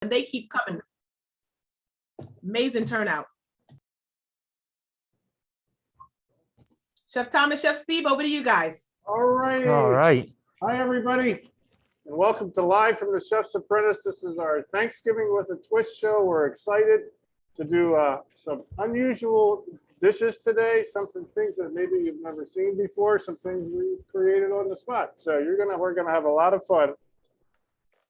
and they keep coming. Amazing turnout. Chef Tom and Chef Steve, over to you guys. All right. All right. Hi, everybody, and welcome to Live from the Chef's Apprentice. This is our Thanksgiving with a Twist show. We're excited to do some unusual dishes today, things that maybe you've never seen before, some things we created on the spot. So we're gonna have a lot of fun.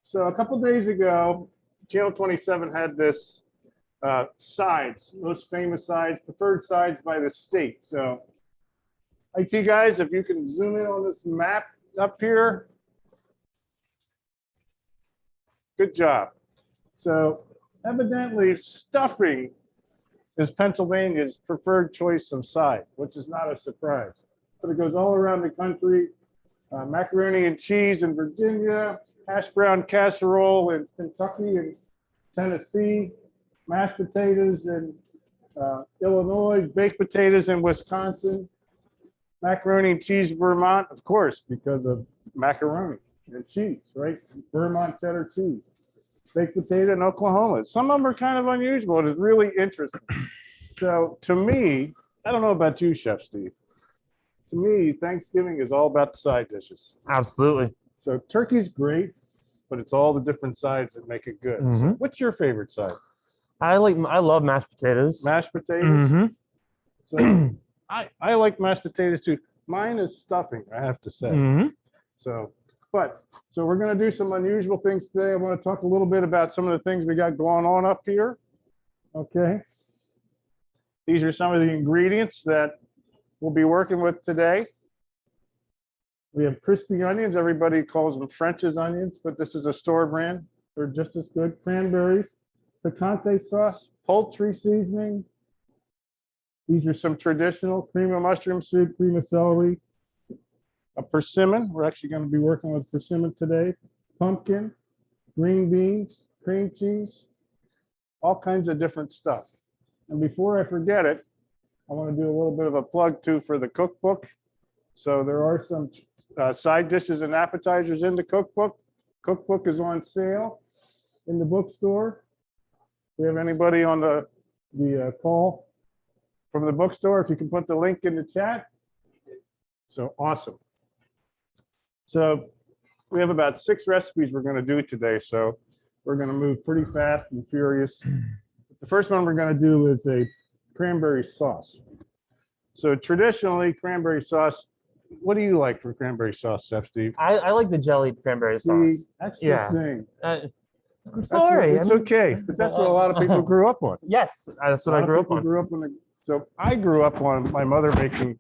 So a couple days ago, Channel 27 had this sides, most famous sides, preferred sides by the state. So IT guys, if you can zoom in on this map up here. Good job. So evidently stuffing is Pennsylvania's preferred choice of side, which is not a surprise. But it goes all around the country. Macaroni and cheese in Virginia, hash brown casserole in Kentucky and Tennessee, mashed potatoes in Illinois, baked potatoes in Wisconsin, macaroni and cheese Vermont, of course, because of macaroni and cheese, right? Vermont cheddar cheese. Baked potato in Oklahoma. Some of them are kind of unusual. It is really interesting. So to me, I don't know about you, Chef Steve. To me, Thanksgiving is all about the side dishes. Absolutely. So turkey's great, but it's all the different sides that make it good. So what's your favorite side? I love mashed potatoes. Mashed potatoes? Mm-hmm. So I like mashed potatoes too. Mine is stuffing, I have to say. Mm-hmm. So we're going to do some unusual things today. I want to talk a little bit about some of the things we got going on up here. Okay. These are some of the ingredients that we'll be working with today. We have crispy onions. Everybody calls them French's onions, but this is a store brand. They're just as good. Cranberries, picante sauce, poultry seasoning. These are some traditional cream of mushroom soup, cream of celery, a persimmon. We're actually going to be working with persimmon today. Pumpkin, green beans, cream cheese, all kinds of different stuff. And before I forget it, I want to do a little bit of a plug too for the cookbook. So there are some side dishes and appetizers in the cookbook. Cookbook is on sale in the bookstore. Do we have anybody on the call from the bookstore? If you can put the link in the chat. So awesome. So we have about 6 recipes we're going to do today. So we're going to move pretty fast and furious. The first one we're going to do is a cranberry sauce. So traditionally, cranberry sauce, what do you like for cranberry sauce, Chef Steve? I like the jellied cranberry sauce. That's Yeah. the thing. I'm sorry. It's okay, but that's what a lot of people grew up on. Yes, that's what I grew up on. So I grew up on my mother making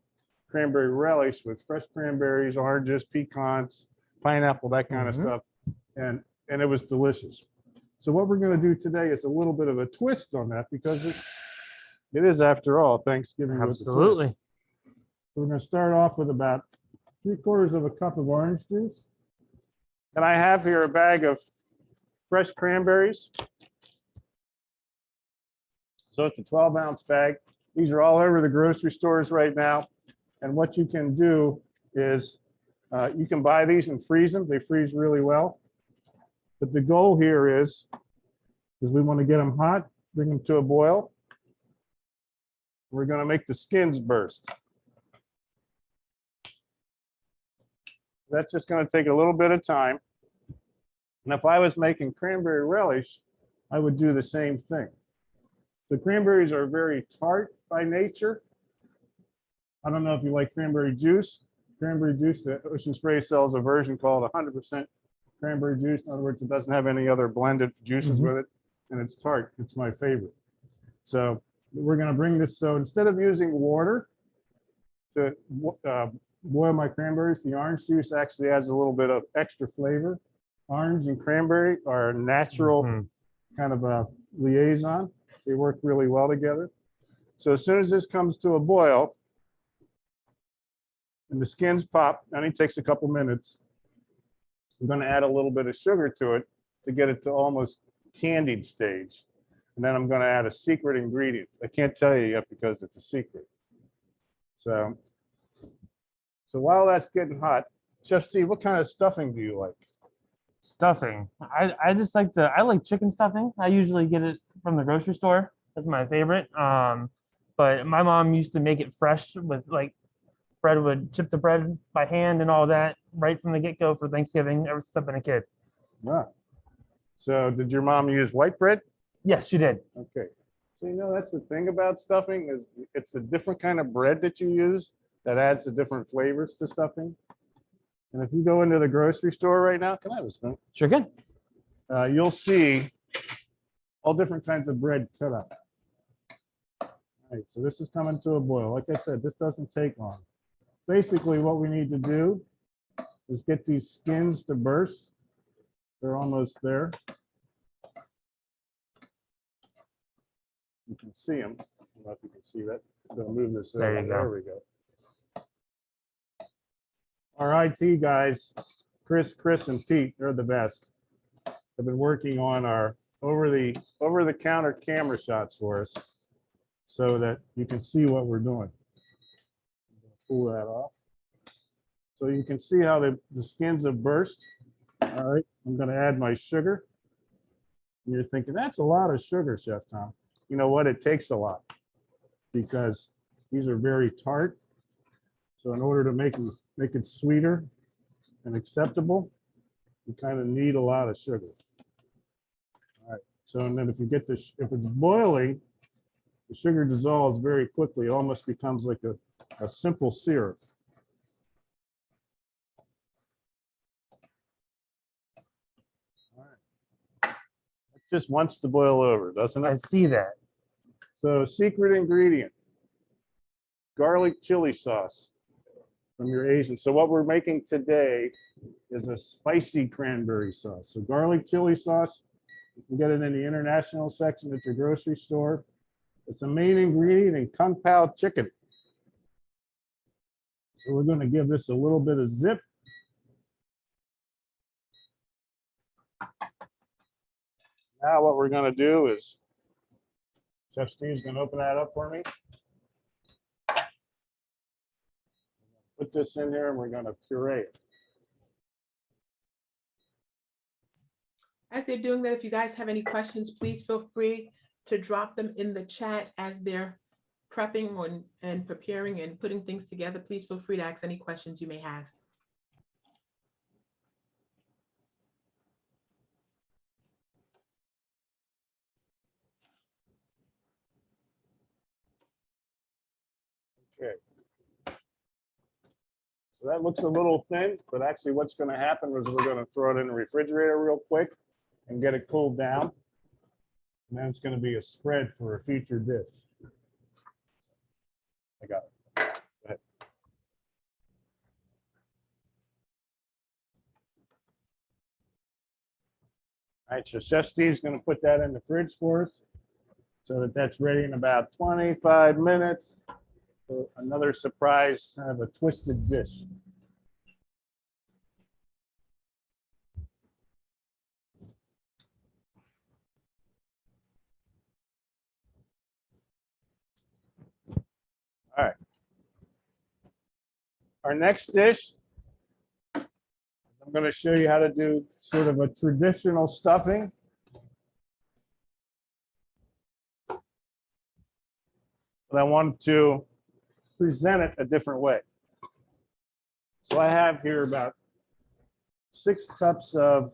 cranberry relish with fresh cranberries, oranges, pecans, pineapple, that kind of stuff. And it was delicious. So what we're going to do today is a little bit of a twist on that because it is, after all, Thanksgiving. Absolutely. So we're going to start off with about 3/4 of a cup of orange juice. And I have here a bag of fresh cranberries. So it's a 12-ounce bag. These are all over the grocery stores right now. And what you can do is you can buy these and freeze them. They freeze really well. But the goal here is we want to get them hot, bring them to a boil. We're going to make the skins burst. That's just going to take a little bit of time. And if I was making cranberry relish, I would do the same thing. The cranberries are very tart by nature. I don't know if you like cranberry juice. Cranberry juice, the Ocean Spray sells a version called 100% cranberry juice. In other words, it doesn't have any other blended juices with it, and it's tart. It's my favorite. So we're going to bring this. So instead of using water to boil my cranberries, the orange juice actually adds a little bit of extra flavor. Orange and cranberry are a natural kind of a liaison. They work really well together. So as soon as this comes to a boil and the skins pop, it only takes a couple minutes. I'm going to add a little bit of sugar to it to get it to almost candied stage. And then I'm going to add a secret ingredient. I can't tell you yet because it's a secret. So while that's getting hot, Chef Steve, what kind of stuffing do you like? Stuffing. I just like I like chicken stuffing. I usually get it from the grocery store. That's my favorite. But my mom used to make it fresh with like bread, would chip the bread by hand and all that right from the get-go for Thanksgiving ever since I've been a kid. Wow. So did your mom use white bread? Yes, she did. Okay. So, that's the thing about stuffing is it's the different kind of bread that you use that adds the different flavors to stuffing. And if you go into the grocery store right now, can I have a spoon? Sure can. You'll see all different kinds of bread cut up. All right, so this is coming to a boil. Like I said, this doesn't take long. Basically, what we need to do is get these skins to burst. They're almost there. You can see them. I don't know if you can see that. I'm going to move this. There you go. There we go. Our IT guys, Chris, and Pete, they're the best. They've been working on our over-the-counter camera shots for us so that you can see what we're doing. Pull that off. So you can see how the skins have burst. All right, I'm going to add my sugar. And you're thinking, that's a lot of sugar, Chef Tom. You know what? It takes a lot because these are very tart. So in order to make it sweeter and acceptable, you kind of need a lot of sugar. All right. So and then if it's boiling, the sugar dissolves very quickly. It almost becomes like a simple syrup. All right. It just wants to boil over, doesn't I it? see that. So secret ingredient, garlic chili sauce from your Asian. So what we're making today is a spicy cranberry sauce. So garlic chili sauce, you can get it in the international section at your grocery store. It's a main ingredient in Kung Pao chicken. So we're going to give this a little bit of zip. Now what we're going to do is, Chef Steve's going to open that up for me. Put this in here and we're going to puree it. As they're doing that, if you guys have any questions, please feel free to drop them in the chat as they're prepping and preparing and putting things together. Please feel free to ask any questions you may have. Okay. So that looks a little thin, but actually what's going to happen is we're going to throw it in the refrigerator real quick and get it cooled down. And then it's going to be a spread for a future dish. I got it. Go ahead. All right, so Chef Steve's going to put that in the fridge for us so that that's ready in about 25 minutes. So another surprise, kind of a twisted dish. All right. Our next dish, I'm going to show you how to do sort of a traditional stuffing. But I wanted to present it a different way. So I have here about 6 cups of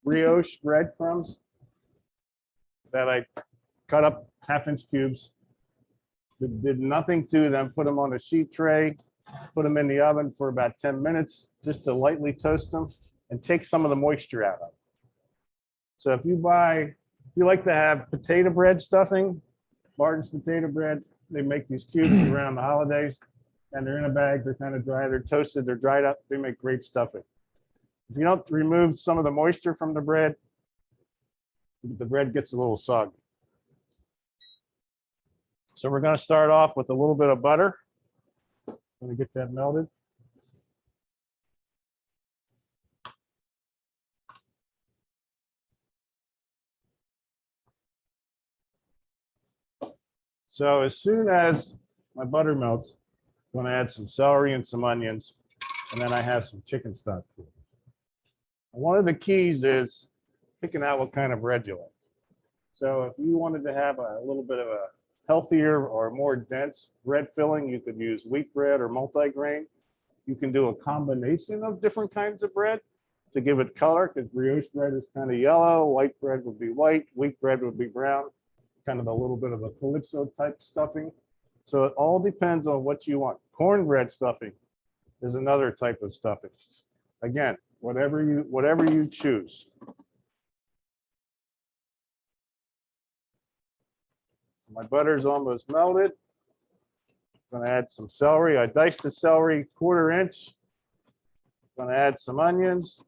brioche breadcrumbs that I cut up 1/2-inch cubes. Did nothing to them, put them on a sheet tray, put them in the oven for about 10 minutes, just to lightly toast them and take some of the moisture out of them. So if you like to have potato bread stuffing, Martin's potato bread, they make these cubes around the holidays and they're in a bag, they're kind of dry, they're toasted, they're dried up, they make great stuffing. If you don't remove some of the moisture from the bread gets a little soggy. So we're going to start off with a little bit of butter. I'm going to get that melted. So as soon as my butter melts, I'm going to add some celery and some onions, and then I have some chicken stock. One of the keys is picking out what kind of bread you like. So if you wanted to have a little bit of a healthier or more dense bread filling, you could use wheat bread or multigrain. You can do a combination of different kinds of bread to give it color, because brioche bread is kind of yellow, white bread would be white, wheat bread would be brown, kind of a little bit of a calypso type stuffing. So it all depends on what you want. Cornbread stuffing is another type of stuffing. Again, whatever you choose. So my butter's almost melted. I'm gonna add some celery. I diced the celery 1/4 inch. I'm gonna add some onions.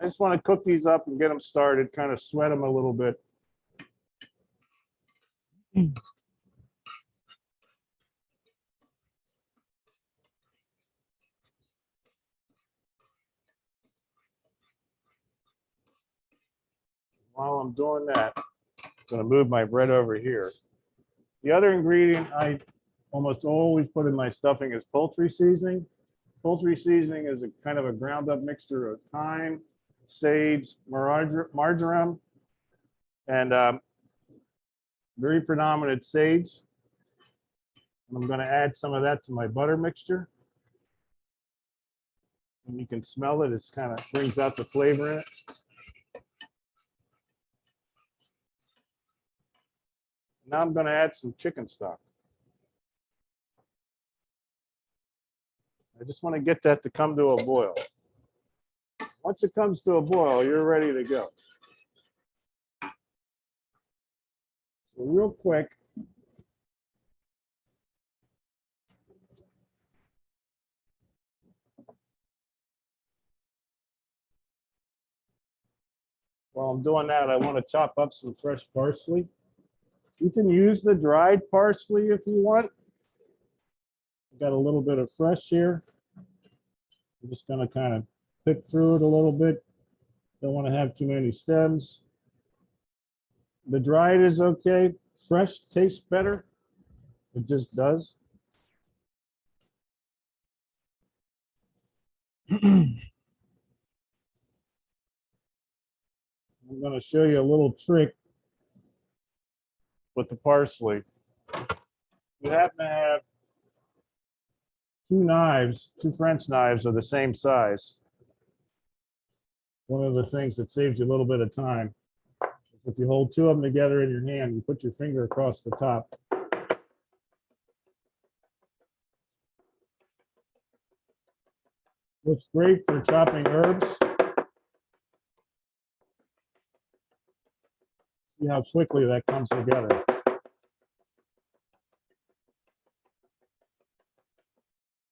I just want to cook these up and get them started, kind of sweat them a little bit. While I'm doing that, I'm going to move my bread over here. The other ingredient I almost always put in my stuffing is poultry seasoning. Poultry seasoning is a kind of a ground up mixture of thyme, sage, marjoram, and very predominant sage. And I'm going to add some of that to my butter mixture. And you can smell it. It's kind of brings out the flavor in it. Now I'm going to add some chicken stock. I just want to get that to come to a boil. Once it comes to a boil, you're ready to go. So real quick, while I'm doing that, I want to chop up some fresh parsley. You can use the dried parsley if you want. Got a little bit of fresh here. I'm just going to kind of pick through it a little bit. Don't want to have too many stems. The dried is okay. Fresh tastes better. It just does. I'm going to show you a little trick with the parsley. You happen to have two French knives of the same size. One of the things that saves you a little bit of time, if you hold two of them together in your hand, you put your finger across the top. Looks great for chopping herbs. See how quickly that comes together.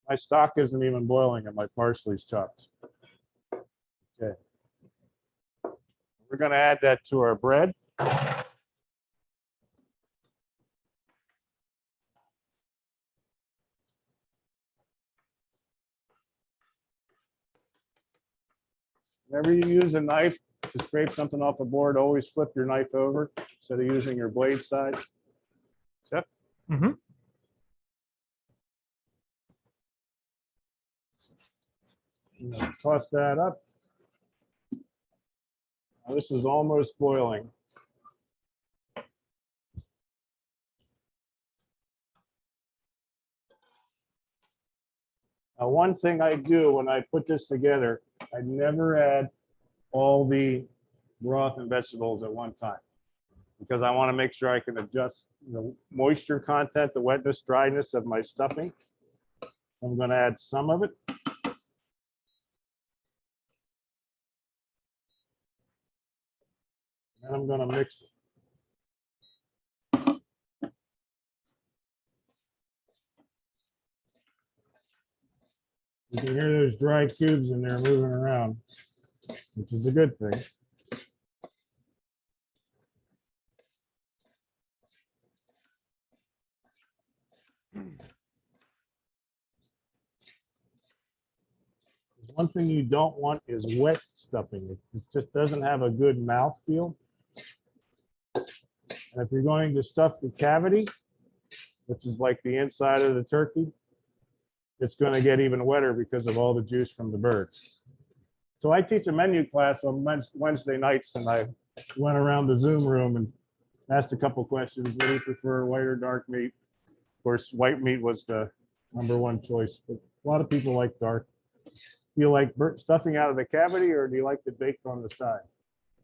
My stock isn't even boiling and my parsley's chopped. Okay. We're going to add that to our bread. Whenever you use a knife to scrape something off a board, always flip your knife over instead of using your blade side. Yep. Mm-hmm. Toss that up. Now, this is almost boiling. Now, one thing I do when I put this together, I never add all the broth and vegetables at one time, because I want to make sure I can adjust the moisture content, the wetness, dryness of my stuffing. I'm going to add some of it. And I'm going to mix it. You can hear those dry cubes in there moving around, which is a good thing. One thing you don't want is wet stuffing. It just doesn't have a good mouth feel. And if you're going to stuff the cavity, which is like the inside of the turkey, it's going to get even wetter because of all the juice from the birds. So I teach a menu class on Wednesday nights, and I went around the Zoom room and asked a couple questions. What do you prefer, white or dark meat? Of course, white meat was the #1 choice, but a lot of people like dark. Do you like stuffing out of the cavity, or do you like it baked on the side?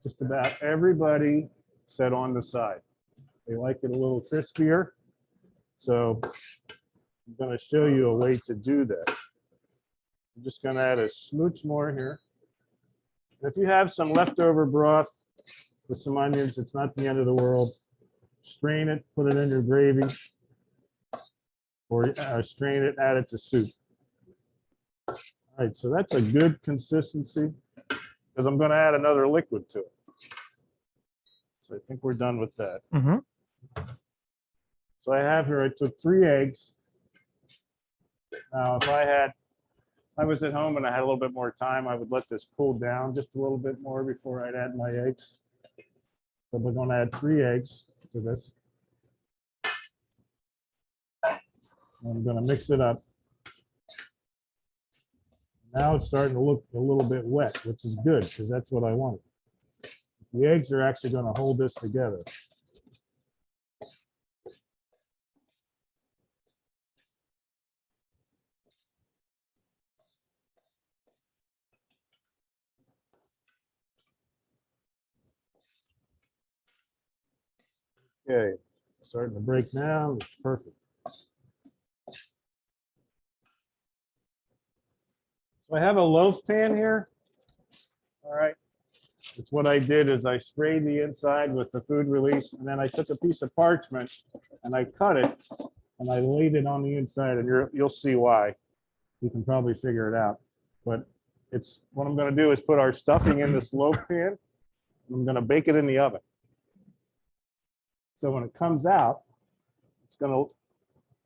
Just about everybody said on the side. They like it a little crispier. So I'm going to show you a way to do that. I'm just going to add a smooch more here. If you have some leftover broth with some onions, it's not the end of the world. Strain it, put it in your gravy, or strain it, add it to soup. All right, so that's a good consistency, because I'm going to add another liquid to it. So I think we're done with that. Mhm. So I have here, I took 3 eggs. Now, if I was at home and I had a little bit more time, I would let this cool down just a little bit more before I'd add my eggs. So we're going to add 3 eggs to this. I'm going to mix it up. Now it's starting to look a little bit wet, which is good because that's what I wanted. The eggs are actually going to hold this together. Okay, starting to break now. It's perfect. So I have a loaf pan here. All right. It's what I did is I sprayed the inside with the food release, and then I took a piece of parchment and I cut it and I laid it on the inside, and you'll see why. You can probably figure it out. But it's what I'm going to do is put our stuffing in this loaf pan. And I'm going to bake it in the oven. So when it comes out, it's going to,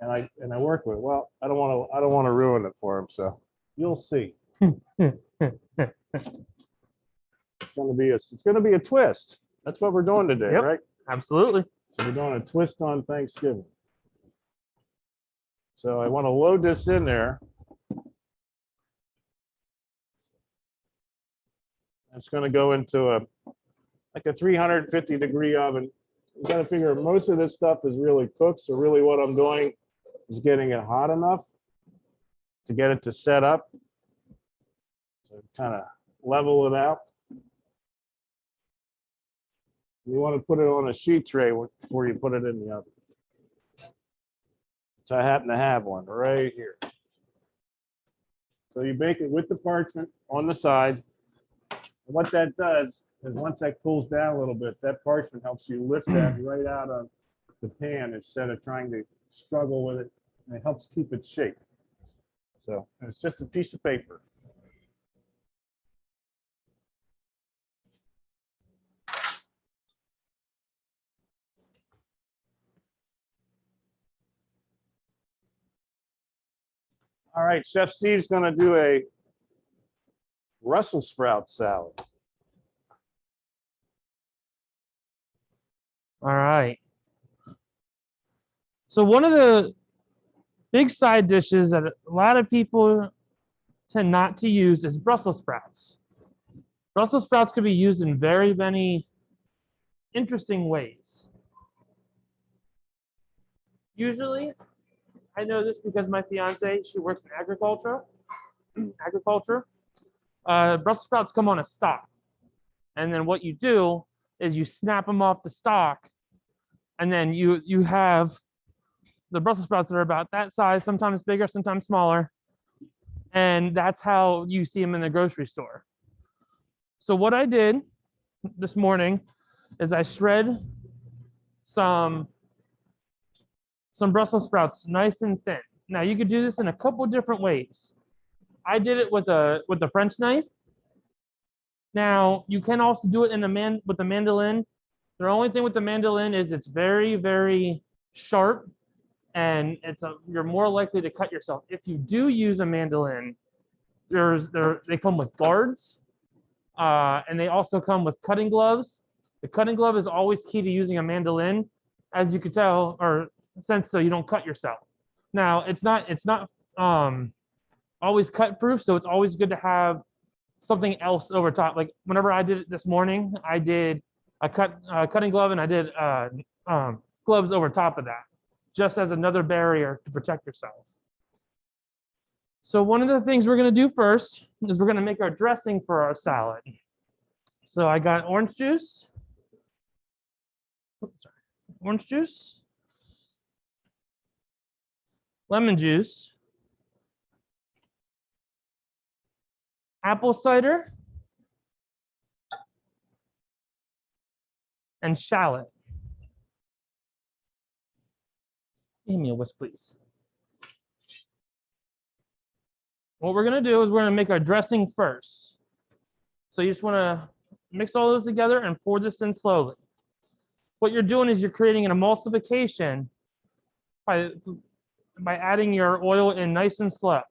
and I work with it. Well, I don't want to ruin it for him, so you'll see. It's going to be a twist. That's what we're doing today, Yep. right? Absolutely. So we're doing a twist on Thanksgiving. So I want to load this in there. It's going to go into like a 350-degree oven. You got to figure most of this stuff is really cooked. So really what I'm doing is getting it hot enough to get it to set up. So kind of level it out. You want to put it on a sheet tray before you put it in the oven. So I happen to have one right here. So you bake it with the parchment on the side. And what that does is once that cools down a little bit, that parchment helps you lift that right out of the pan instead of trying to struggle with it. And it helps keep its shape. So it's just a piece of paper. All right, Chef Steve's going to do a Brussels sprout salad. All right. So one of the big side dishes that a lot of people tend not to use is Brussels sprouts. Brussels sprouts could be used in very many interesting ways. Usually, I know this because my fiance, she works in agriculture. Brussels sprouts come on a stalk. And then what you do is you snap them off the stalk, and then you have the Brussels sprouts that are about that size, sometimes bigger, sometimes smaller. And that's how you see them in the grocery store. So what I did this morning is I shred some Brussels sprouts nice and thin. Now you could do this in a couple different ways. I did it with a French knife. Now you can also do it with the mandolin. The only thing with the mandolin is it's very, very sharp, and you're more likely to cut yourself. If you do use a mandolin, they come with guards, and they also come with cutting gloves. The cutting glove is always key to using a mandolin, as you could tell, or sense, so you don't cut yourself. Now it's not always cut proof, so it's always good to have something else over top. Like whenever I did it this morning, I did a cutting glove, and I did gloves over top of that, just as another barrier to protect yourself. So one of the things we're going to do first is we're going to make our dressing for our salad. So I got orange juice, lemon juice, apple cider, and shallot. Give me a whisk, please. What we're going to do is we're going to make our dressing first. So you just want to mix all those together and pour this in slowly. What you're doing is you're creating an emulsification by adding your oil in nice and slow.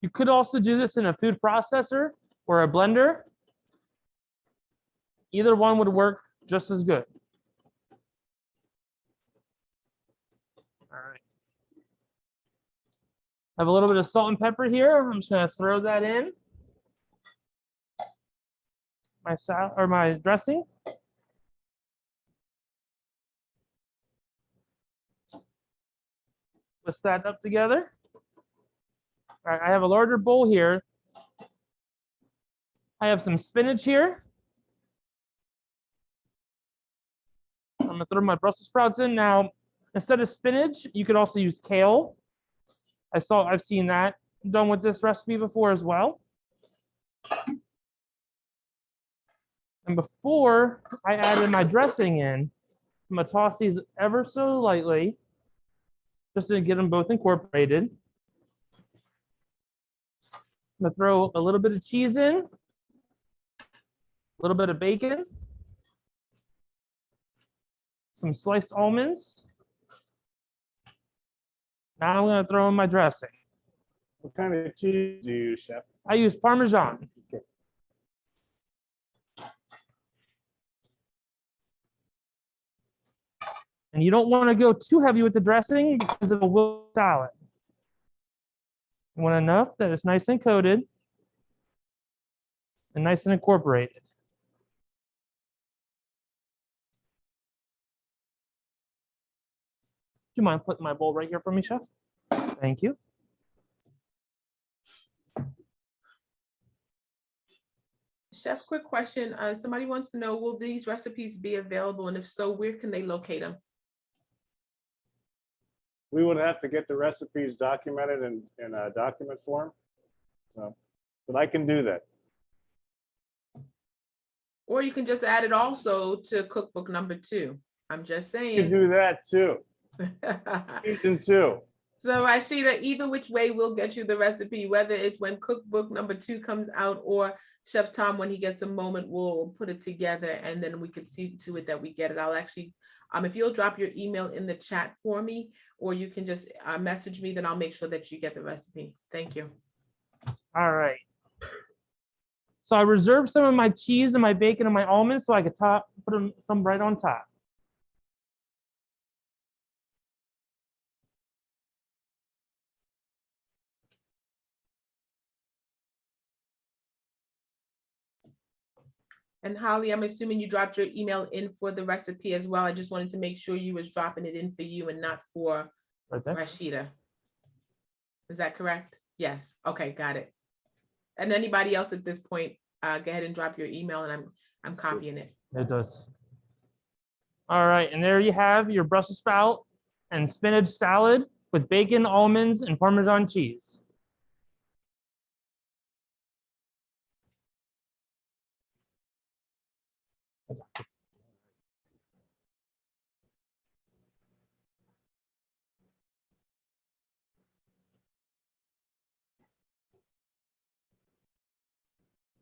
You could also do this in a food processor or a blender. Either one would work just as good. All right. I have a little bit of salt and pepper here. I'm just going to throw that in my salad or my dressing. Whisk that up together. All right, I have a larger bowl here. I have some spinach here. I'm gonna throw my Brussels sprouts in. Now, instead of spinach, you could also use kale. I've seen that done with this recipe before as well. And before I added my dressing in, I'm gonna toss these ever so lightly, just to get them both incorporated. I'm gonna throw a little bit of cheese in, a little bit of bacon, some sliced almonds. Now I'm gonna throw in my dressing. What kind of cheese do you use, Chef? I use Parmesan. Okay. And you don't want to go too heavy with the dressing because it will salad. You want enough that it's nice and coated and nice and incorporated. Do you mind putting my bowl right here for me, Chef? Thank you. Chef, quick question. Somebody wants to know, will these recipes be available? And if so, where can they locate them? We would have to get the recipes documented in a document form. So, but I can do that. Or you can just add it also to cookbook number 2. I'm just You can saying. do that too. Season 2. So Rashida, either which way we'll get you the recipe, whether it's when cookbook number 2 comes out or Chef Tom, when he gets a moment, will put it together and then we can see to it that we get it. I'll actually, if you'll drop your email in the chat for me, or you can just message me, then I'll make sure that you get the recipe. Thank you. All right. So I reserved some of my cheese and my bacon and my almonds so I could put them some right on top. And Holly, I'm assuming you dropped your email in for the recipe as well. I just wanted to make sure you was dropping it in for you and not for Right there. Rashida. Is that correct? Yes. Okay, got it. And anybody else at this point, go ahead and drop your email and I'm copying it. It does. All right, and there you have your Brussels sprout and spinach salad with bacon, almonds, and Parmesan cheese.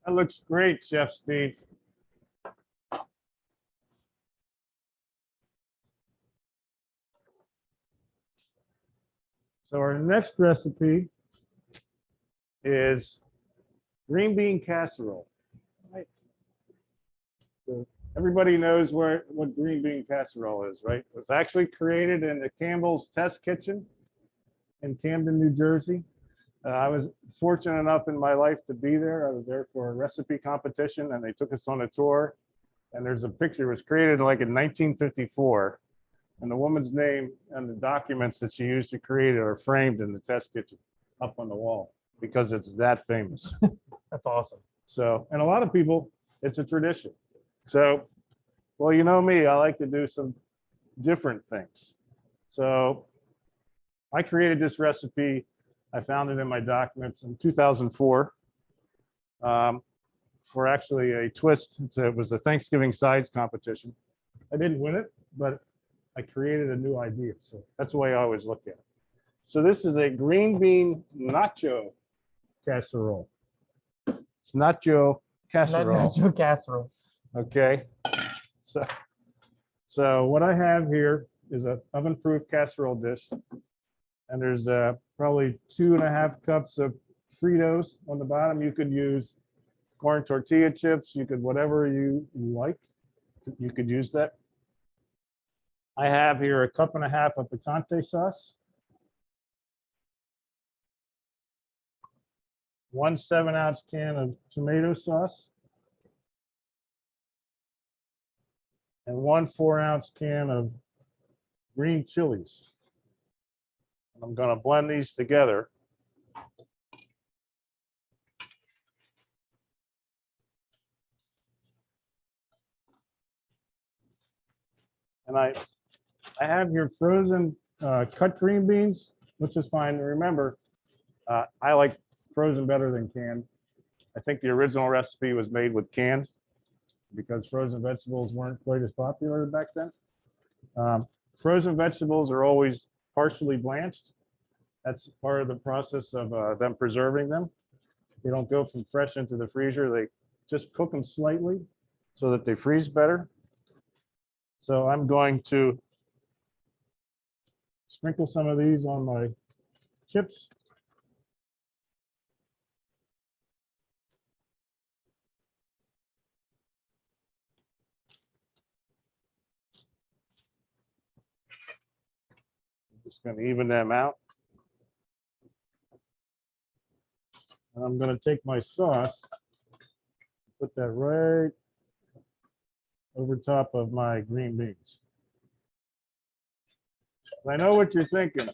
That looks great, Chef Steve. So our next recipe is green bean casserole. Right. So everybody knows what green bean casserole is, right? It was actually created in the Campbell's Test Kitchen in Camden, New Jersey. I was fortunate enough in my life to be there. I was there for a recipe competition and they took us on a tour. And there's a picture, it was created like in 1954. And the woman's name and the documents that she used to create it are framed in the test kitchen up on the wall because it's that famous. That's awesome. So, and a lot of people, it's a tradition. So, well, you know me, I like to do some different things. So I created this recipe. I found it in my documents in 2004 for actually a twist. It was a Thanksgiving sides competition. I didn't win it, but I created a new idea. So that's the way I always look at it. So this is a green bean nacho casserole. It's nacho casserole. Nacho casserole. Okay. So what I have here is a oven-proof casserole dish. And there's probably 2.5 cups of Fritos on the bottom. You could use corn tortilla chips. You could, whatever you like, you could use that. I have here 1.5 cups of picante sauce. 1 7-ounce can of tomato sauce. And 1 4-ounce can of green chilies. I'm going to blend these together. And I have your frozen cut green beans, which is fine. Remember, I like frozen better than canned. I think the original recipe was made with canned because frozen vegetables weren't quite as popular back then. Frozen vegetables are always partially blanched. That's part of the process of them preserving them. They don't go from fresh into the freezer. They just cook them slightly so that they freeze better. So I'm going to sprinkle some of these on my chips. Just going to even them out. And I'm going to take my sauce, put that right over top of my green beans. And I know what you're thinking.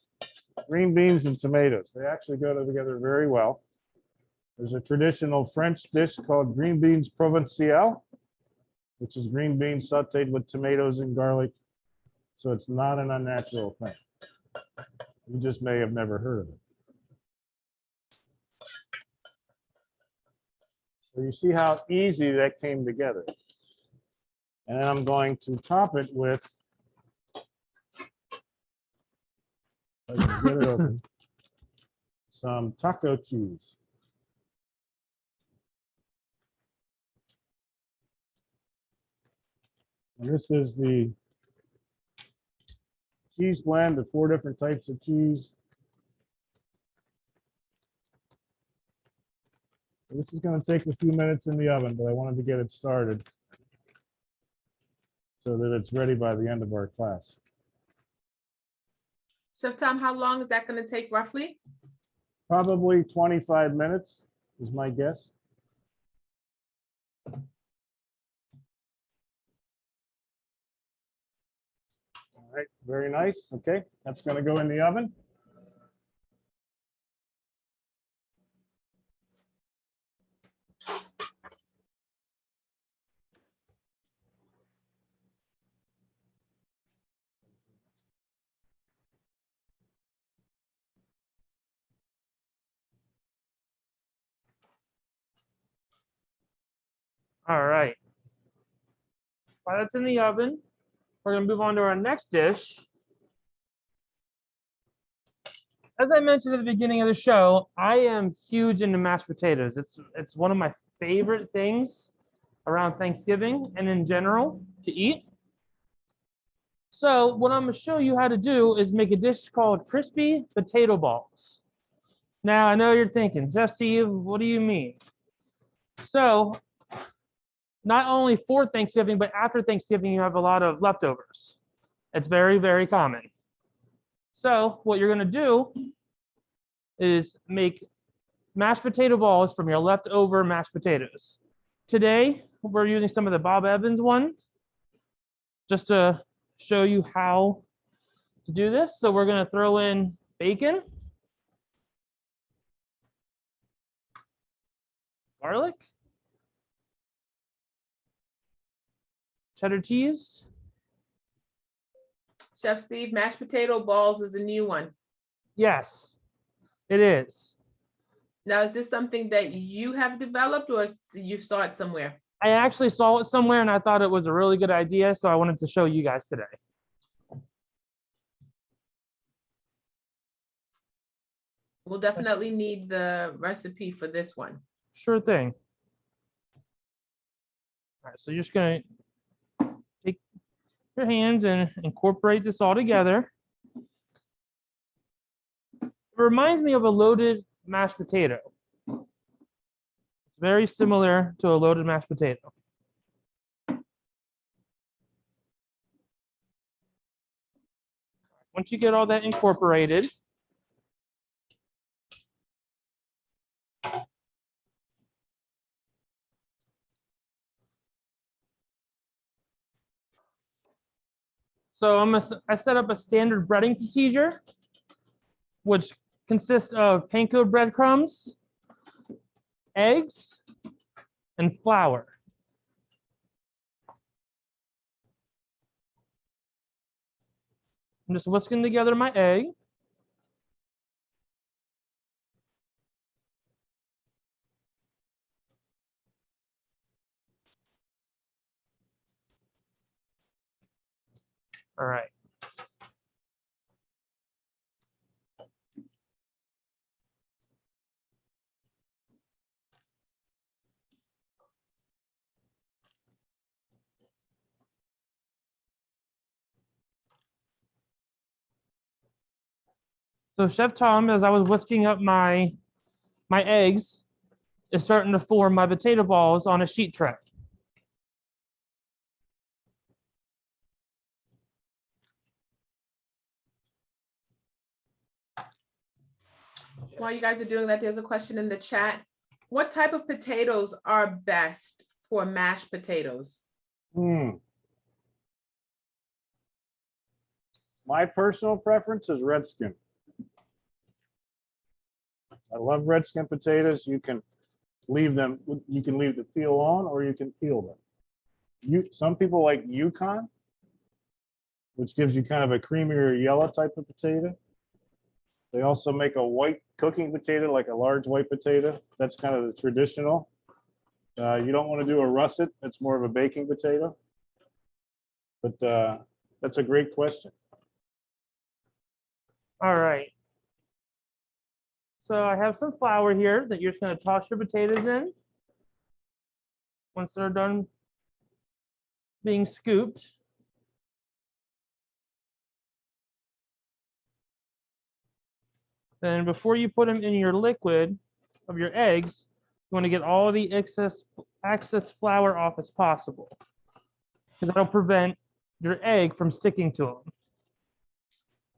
Green beans and tomatoes, they actually go together very well. There's a traditional French dish called green beans provinciale, which is green beans sauteed with tomatoes and garlic. So it's not an unnatural thing. You just may have never heard of it. So you see how easy that came together. And then I'm going to top it with, if I can get it open, some taco cheese. And this is the cheese blend of 4 different types of cheese. This is going to take a few minutes in the oven, but I wanted to get it started so that it's ready by the end of our class. Chef Tom, how long is that going to take roughly? Probably 25 minutes is my guess. All right, very nice. Okay, that's going to go in the oven. All right. While that's in the oven, we're going to move on to our next dish. As I mentioned at the beginning of the show, I am huge into mashed potatoes. It's one of my favorite things around Thanksgiving and in general to eat. So what I'm going to show you how to do is make a dish called crispy potato balls. Now, I know you're thinking, Jeff Steve, what do you mean? So not only for Thanksgiving, but after Thanksgiving, you have a lot of leftovers. It's very, very common. So what you're gonna do is make mashed potato balls from your leftover mashed potatoes. Today, we're using some of the Bob Evans one, just to show you how to do this. So we're gonna throw in bacon, garlic, cheddar cheese. Chef Steve, mashed potato balls is a new one. Yes, it is. Now, is this something that you have developed or you saw it somewhere? I actually saw it somewhere and I thought it was a really good idea, so I wanted to show you guys today. We'll definitely need the recipe for this one. Sure thing. All right, so you're just gonna take your hands and incorporate this all together. It reminds me of a loaded mashed potato. It's very similar to a loaded mashed potato. Once you get all that incorporated, so I set up a standard breading procedure, which consists of panko breadcrumbs, eggs, and flour. I'm just whisking together my egg. All right. So Chef Tom, as I was whisking up my eggs, is starting to form my potato balls on a sheet tray. While you guys are doing that, there's a question in the chat. What type of potatoes are best for mashed potatoes? My personal preference is red skin. I love red skin potatoes. You can leave them, you can leave the peel on or you can peel them. Some people like Yukon, which gives you kind of a creamier yellow type of potato. They also make a white cooking potato, like a large white potato. That's kind of the traditional. You don't want to do a russet. It's more of a baking potato. But that's a great question. All right. So I have some flour here that you're just going to toss your potatoes in. Once they're done being scooped. Then before you put them in your liquid of your eggs, you want to get all the excess flour off as possible, because that'll prevent your egg from sticking to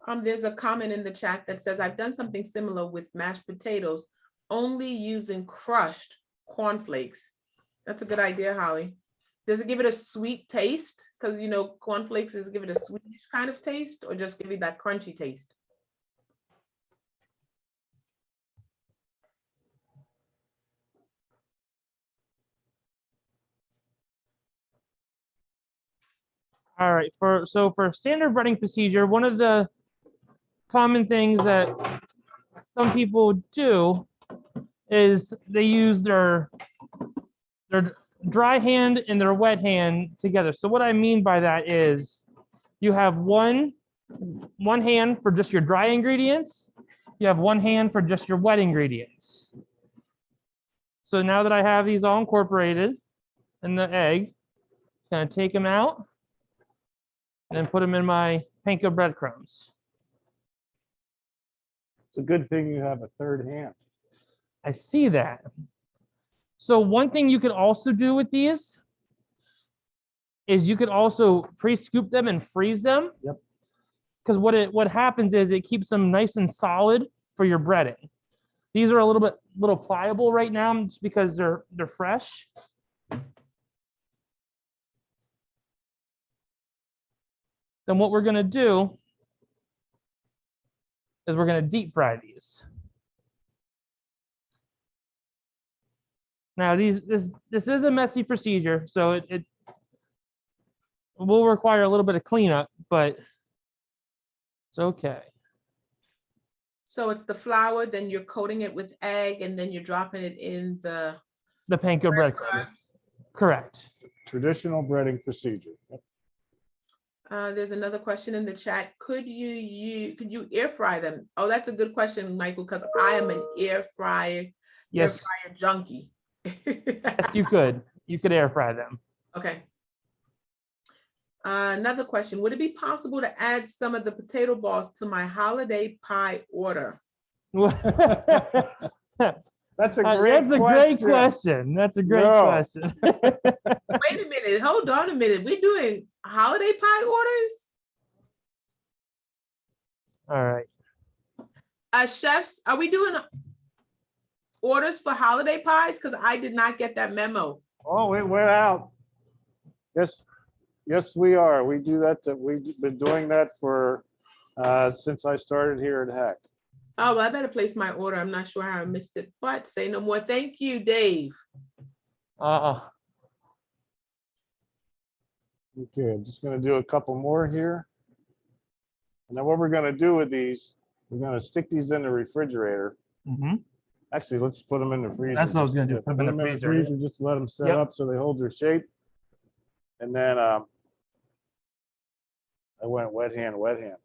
them. There's a comment in the chat that says, I've done something similar with mashed potatoes, only using crushed cornflakes. That's a good idea, Holly. Does it give it a sweet taste? Because, you know, cornflakes is give it a sweetish kind of taste, or just give you that crunchy taste? All right, for standard breading procedure, one of the common things that some people do is they use their dry hand and their wet hand together. So what I mean by that is you have one hand for just your dry ingredients, you have one hand for just your wet ingredients. So now that I have these all incorporated in the egg, I'm gonna take them out and then put them in my panko breadcrumbs. It's a good thing you have a third hand. I see that. So one thing you could also do with these is you could also pre-scoop them and freeze them. Yep. Because what happens is it keeps them nice and solid for your breading. These are a little pliable right now just because they're fresh. Then what we're gonna do is we're gonna deep fry these. Now this is a messy procedure, so it will require a little bit of cleanup, but it's okay. So it's the flour, then you're coating it with egg, and then you're dropping it in the The panko breadcrumbs. breadcrumbs. Correct. Traditional breading procedure. Yep. There's another question in the chat. Could you air fry them? Oh, that's a good question, Michael, because I am an air fryer Yes, junkie. yes, you could. You could air fry them. Okay. Another question. Would it be possible to add some of the potato balls to my holiday pie order? That's a great Great question. That's a great No. question. Wait a minute. Hold on a minute. We're doing holiday pie orders? All right. Chefs, are we doing orders for holiday pies? Because I did not get that memo. Oh, it went out. Yes, yes, we are. We do that. We've been doing that for since I started here at Hack. Oh, well, I better place my order. I'm not sure how I missed it, but say no more. Thank you, Dave. Okay, I'm just going to do a couple more here. And then what we're going to do with these, we're going to stick these in the refrigerator. Mhm. Actually, let's put them in the freezer. That's what I was gonna do, Yeah, put them in the freezer. freezer just to let them set Yep. up so they hold their shape. And then I went wet hand, wet hand.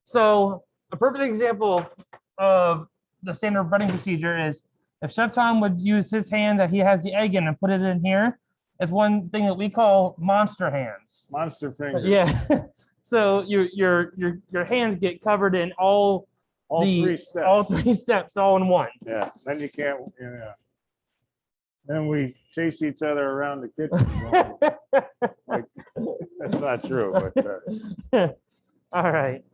So a perfect example of the standard breading procedure is if Chef Tom would use his hand that he has the egg in and put it in here, it's one thing that we call monster hands. Monster fingers. Yeah. So your hands get covered in all Three steps. all three steps all in one. Yeah, then you can't, yeah. Then we chase each other around the kitchen. Like, that's not true, but All right.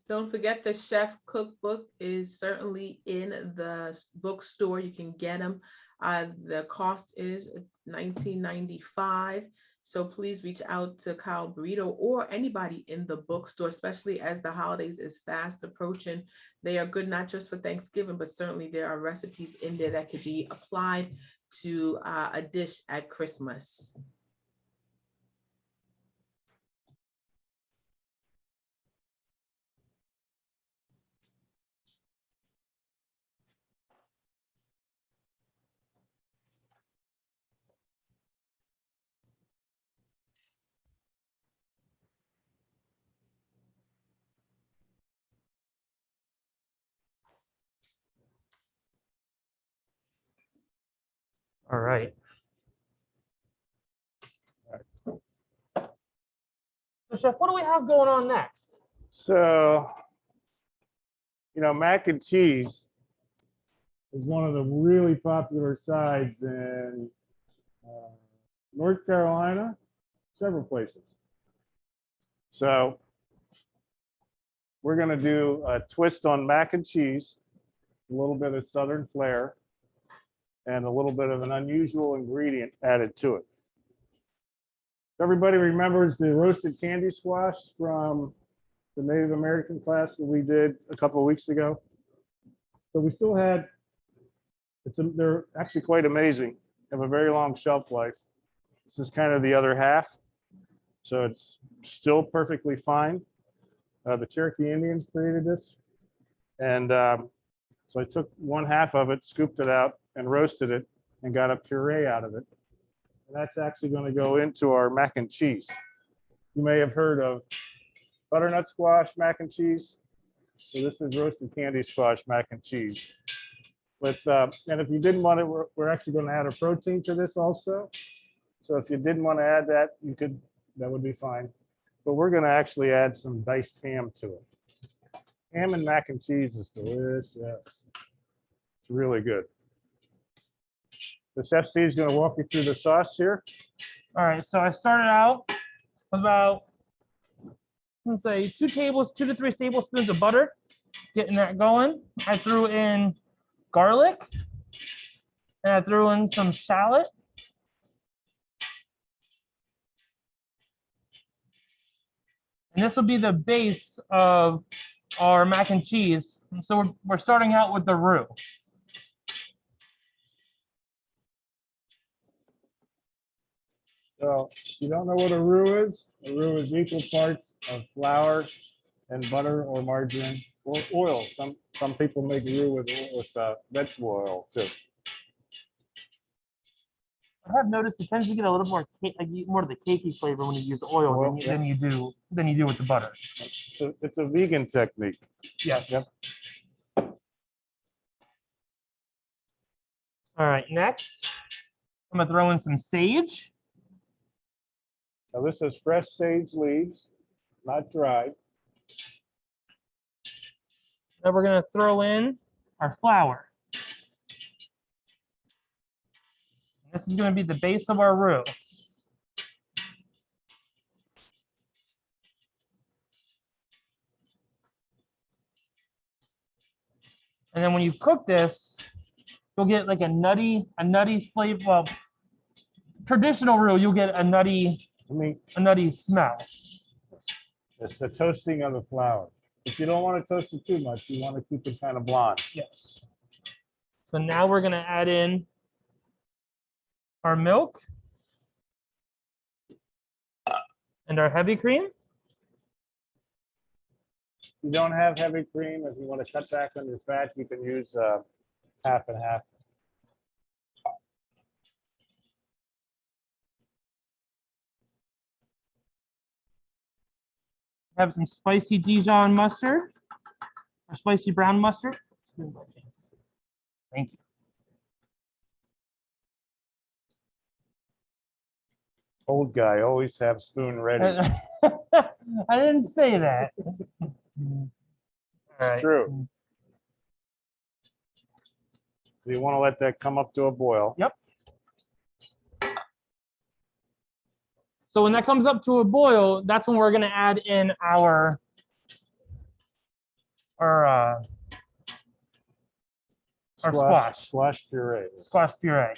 Don't forget the chef cookbook is certainly in the bookstore. You can get them. The cost is $19.95. So please reach out to Kyle Burrito or anybody in the bookstore, especially as the holidays is fast approaching. They are good not just for Thanksgiving, but certainly there are recipes in there that could be applied to a dish at Christmas. All right. So Chef, what do we have going on next? so, mac and cheese is one of the really popular sides in North Carolina, several places. So we're going to do a twist on mac and cheese, a little bit of Southern flair, and a little bit of an unusual ingredient added to it. Everybody remembers the roasted candy squash from the Native American class that we did a couple of weeks ago. So we still had, they're actually quite amazing, have a very long shelf life. This is kind of the other half. So it's still perfectly fine. The Cherokee Indians created this. And so I took one half of it, scooped it out and roasted it and got a puree out of it. And that's actually going to go into our mac and cheese. You may have heard of butternut squash mac and cheese. So this is roasted candy squash mac and cheese. And if you didn't want it, we're actually going to add a protein to this also. So if you didn't want to add that, you could, that would be fine. But we're going to actually add some diced ham to it. Ham and mac and cheese is delicious. It's really good. The Chef Steve is going to walk you through the sauce here. All right, so I started out with about, let's say, 2 to 3 tablespoons of butter, getting that going. I threw in garlic, and I threw in some shallot. And this will be the base of our mac and cheese. And so we're starting out with the roux. So if you don't know what a roux is, a roux is equal parts of flour and butter or margarine or oil. Some people make roux with vegetable oil too. I have noticed it tends to get a little more more of the cakey flavor when you use oil Oil, than you do with the butter. So it's a vegan technique. Yes. Yep. All right, next, I'm gonna throw in some sage. Now this is fresh sage leaves, not dried. Then we're gonna throw in our flour. This is gonna be the base of our roux. And then when you cook this, you'll get like a nutty flavor. Well, traditional roux, you'll get a nutty smell. It's the toasting of the flour. If you don't want to toast it too much, you want to keep it kind of blonde. Yes. So now we're gonna add in our milk and our heavy cream. If you don't have heavy cream, if you want to cut back on your fat, you can use half and half. Have some spicy Dijon mustard or spicy brown mustard. Thank you. Old guy, always have spoon ready. I didn't say that. All right. True. So you want to let that come up to a boil. Yep. So when that comes up to a boil, that's when we're going to add in our squash puree. Squash puree.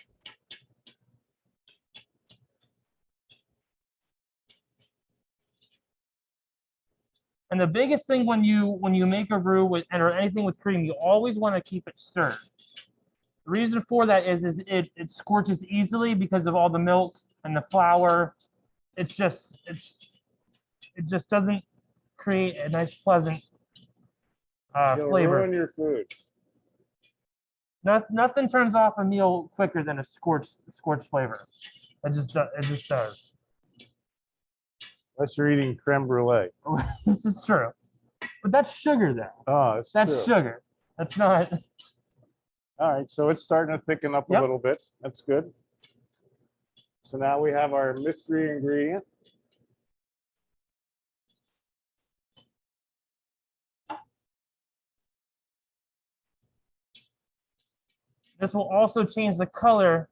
And the biggest thing when you make a roux with or anything with cream, you always want to keep it stirred. The reason for that is it scorches easily because of all the milk and the flour. It just doesn't create a nice pleasant You'll flavor. ruin your food. Nothing turns off a meal quicker than a scorched flavor. It just does. Unless you're eating creme brulee. This is true, but that's sugar though. Oh, That's true. sugar. That's not. All right, so it's starting to thicken up a Yep. little bit. That's good. So now we have our mystery ingredient. This will also change the color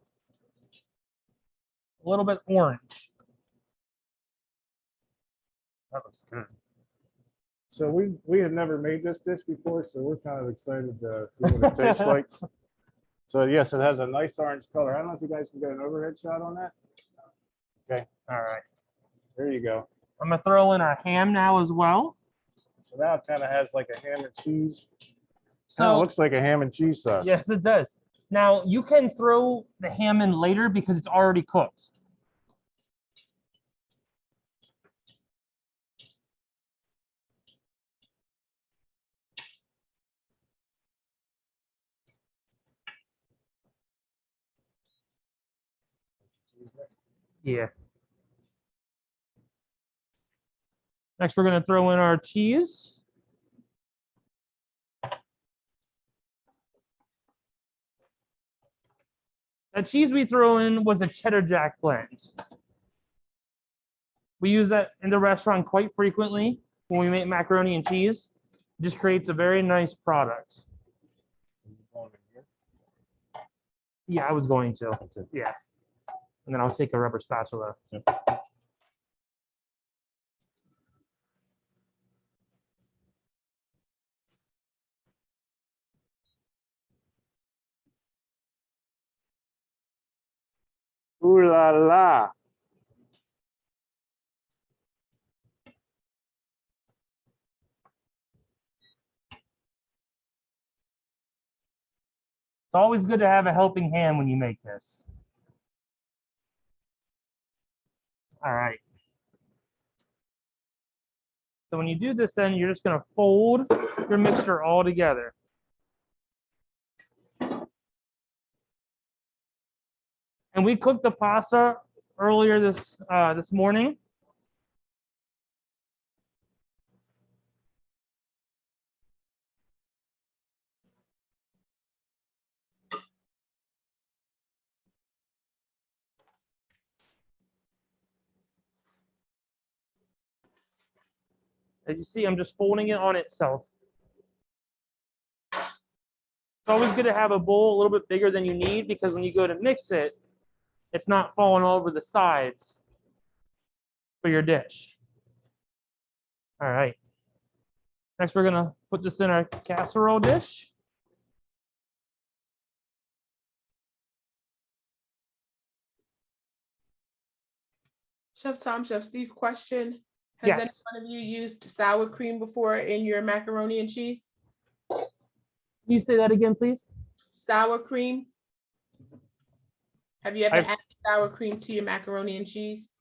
a little bit orange. That looks good. So we had never made this dish before, so we're kind of excited to see what it tastes like. So yes, it has a nice orange color. I don't know if you guys can get an overhead shot on that. All right. There you go. I'm gonna throw in our ham now as well. So now it kind of has like a ham and cheese. Kind So of looks like a ham and cheese sauce. yes, it does. Now you can throw the ham in later because it's already cooked. Yeah. Next, we're gonna throw in our cheese. The cheese we threw in was a cheddar jack blend. We use that in the restaurant quite frequently when we make macaroni and cheese. It just creates a very nice product. Yeah, I was going to. Yeah. And then I'll take a rubber spatula. Ooh la la. It's always good to have a helping hand when you make this. All right. So when you do this, then you're just going to fold your mixture all together. And we cooked the pasta earlier this morning. As you see, I'm just folding it on itself. It's always good to have a bowl a little bit bigger than you need because when you go to mix it, it's not falling all over the sides for your dish. All right. Next, we're gonna put this in our casserole dish. Chef Tom, Chef Steve, question. Has Yes. any one of you used sour cream before in your macaroni and cheese? Can you say that again, please? Sour cream? Have you ever I've- added sour cream to your macaroni and cheese?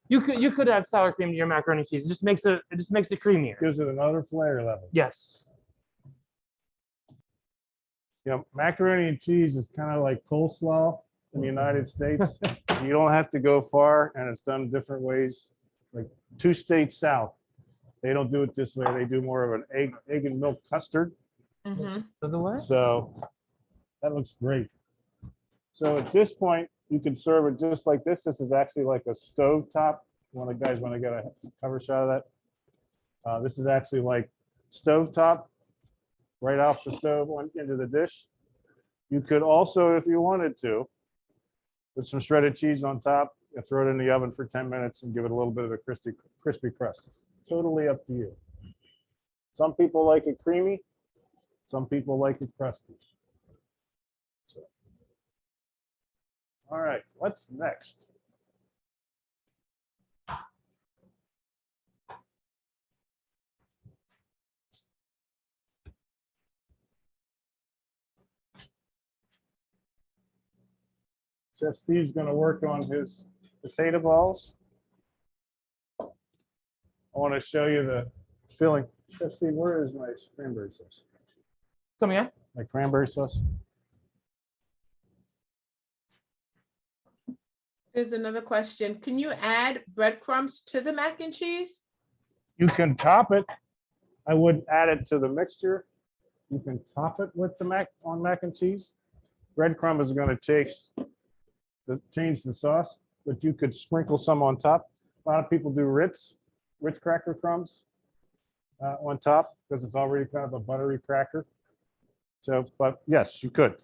You could add sour cream to your macaroni and cheese. It just makes it creamier. Gives it another flavor level. Yes. You know, macaroni and cheese is kind of like coleslaw in the United States. You don't have to go far, and it's done different ways. Like 2 states south, they don't do it this way. They do more of an egg and milk custard. The what? So that looks great. So at this point, you can serve it just like this. This is actually like a stove top. One of the guys want to get a cover shot of that. This is actually like stove top, right off the stove into the dish. You could also, if you wanted to, put some shredded cheese on top and throw it in the oven for 10 minutes and give it a little bit of a crispy crust. Totally up to you. Some people like it creamy. Some people like it crusty. So. All right, what's next? Chef Steve's going to work on his potato balls. I want to show you the filling. Chef Steve, where is my cranberry sauce? Come again? My cranberry sauce? There's another question. Can you add breadcrumbs to the mac and cheese? You can top it. I would add it to the mixture. You can top it with the mac and cheese. Breadcrumb is going to change the sauce, but you could sprinkle some on top. A lot of people do Ritz cracker crumbs on top because it's already kind of a buttery cracker. So, but yes, you could.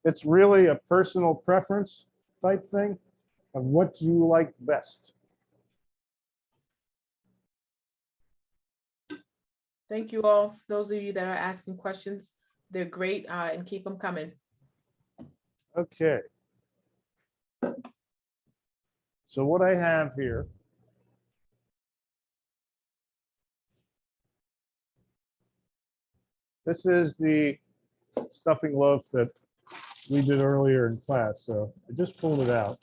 It's really a personal preference type thing of what you like best. Thank you all, for those of you that are asking questions. They're great, and keep them coming. Okay. So what I have here this is the stuffing loaf that we did earlier in class. So I just pulled it out.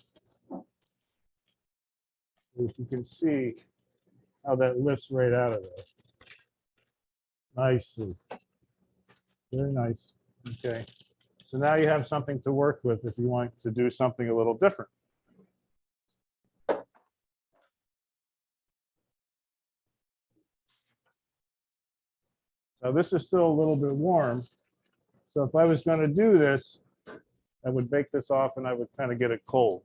If you can see how that lifts right out of there. Nicely. Very nice. Okay. So now you have something to work with if you want to do something a little different. Now this is still a little bit warm. So if I was going to do this, I would bake this off and I would kind of get it cold.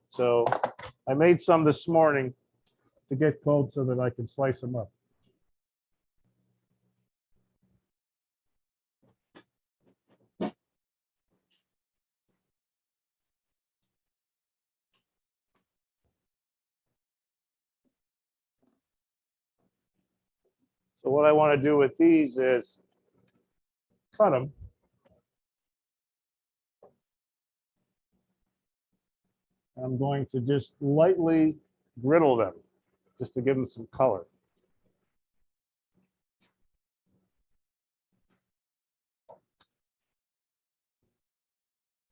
So I made some this morning to get cold so that I can slice them up. So what I want to do with these is cut them. I'm going to just lightly griddle them, just to give them some color.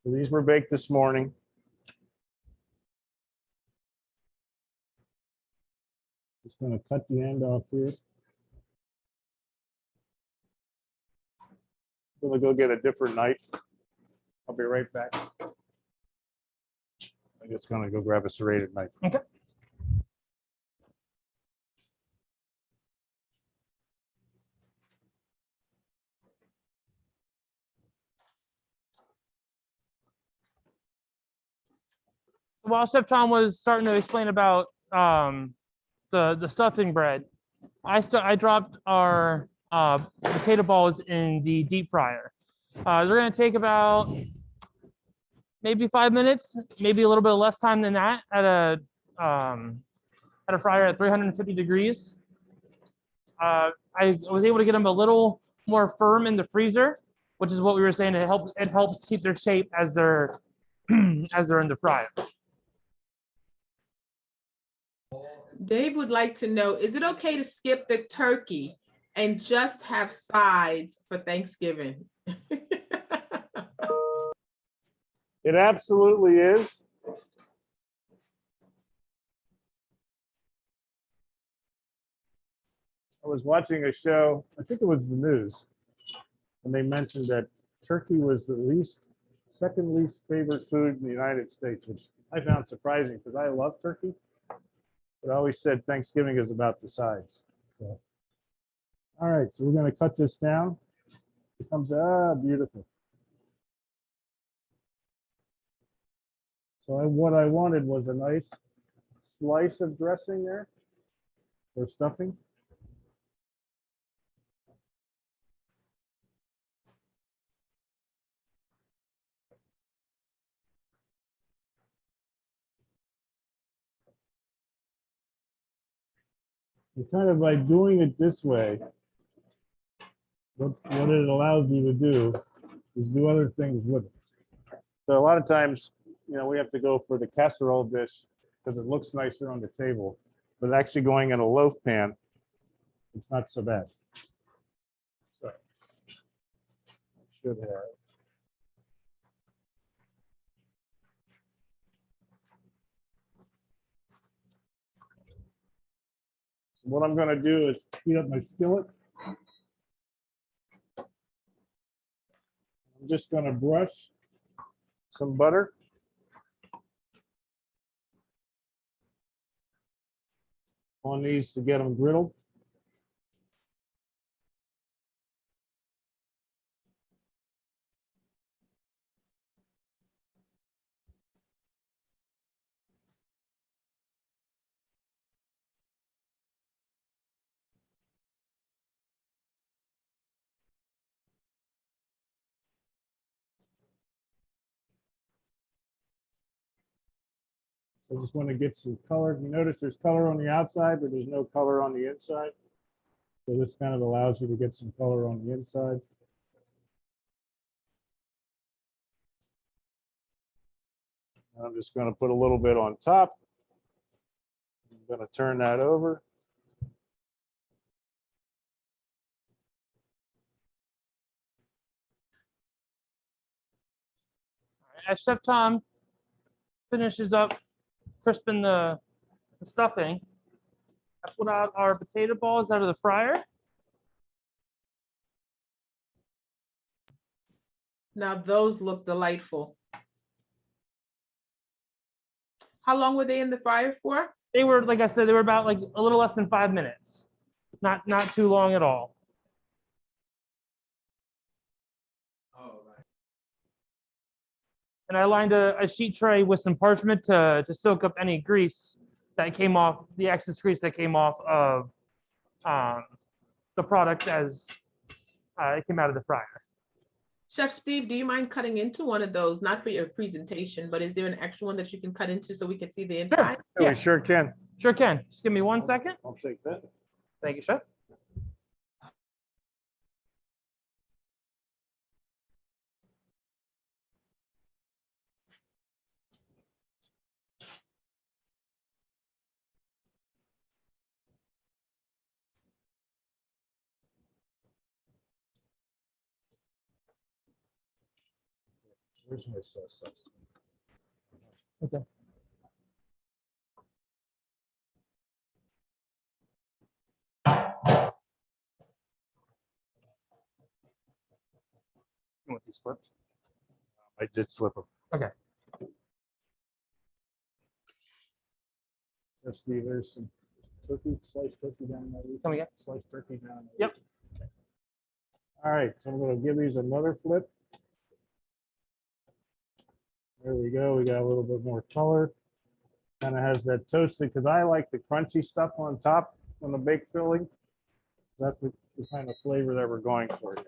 So these were baked this morning. Just going to cut the end off here. I'm going to go get a different knife. I'll be right back. I'm just going to go grab a serrated knife. Okay. So while Chef Tom was starting to explain about the stuffing bread, I dropped our potato balls in the deep fryer. They're going to take about maybe 5 minutes, maybe a little bit less time than that at a fryer at 350 degrees. I was able to get them a little more firm in the freezer, which is what we were saying. It helps keep their shape as they're as they're in the fryer. Dave would like to know, is it okay to skip the turkey and just have sides for Thanksgiving? It absolutely is. I was watching a show, I think it was the news, and they mentioned that turkey was the second least favorite food in the United States, which I found surprising because I love turkey. But I always said Thanksgiving is about the sides. So, all right, so we're going to cut this down. It comes beautiful. So what I wanted was a nice slice of dressing there or stuffing. And kind of by doing it this way, what it allows me to do is do other things with it. So a lot of times, we have to go for the casserole dish because it looks nicer on the table, but actually going in a loaf pan, it's not so bad. So should have. So what I'm going to do is heat up my skillet. I'm just going to brush some butter on these to get them griddled. So I just want to get some color. You notice there's color on the outside, but there's no color on the inside. So this kind of allows you to get some color on the inside. I'm just going to put a little bit on top. I'm going to turn that over. As Chef Tom finishes up crisping the stuffing, I put out our potato balls out of the fryer. Now those look delightful. How long were they in the fryer for? They were, like I said, they were about like a little less than 5 minutes. Not too long at all. And I lined a sheet tray with some parchment to soak up any grease that came off, the excess grease that came off of the product as it came out of the fryer. Chef Steve, do you mind cutting into one of those? Not for your presentation, but is there an extra one that you can cut into so we can see the inside? Yeah, Yeah. we sure can. Sure can. Just give me 1 second. I'll take that. Thank you, Chef. Where's my sauce? Okay. You want these flipped? I did flip them. Okay. Let's see, there's some turkey, sliced turkey down there. Come again? Sliced turkey down there. Yep. All right, so I'm gonna give these another flip. There we go. We got a little bit more color. Kind of has that toasted, because I like the crunchy stuff on top on the baked filling. That's the kind of flavor that we're going for here.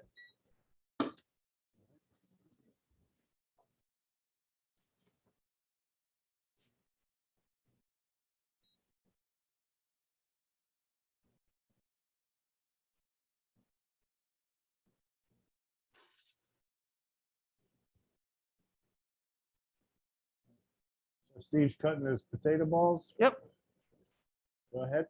So Steve's cutting his potato balls. Yep. Go ahead.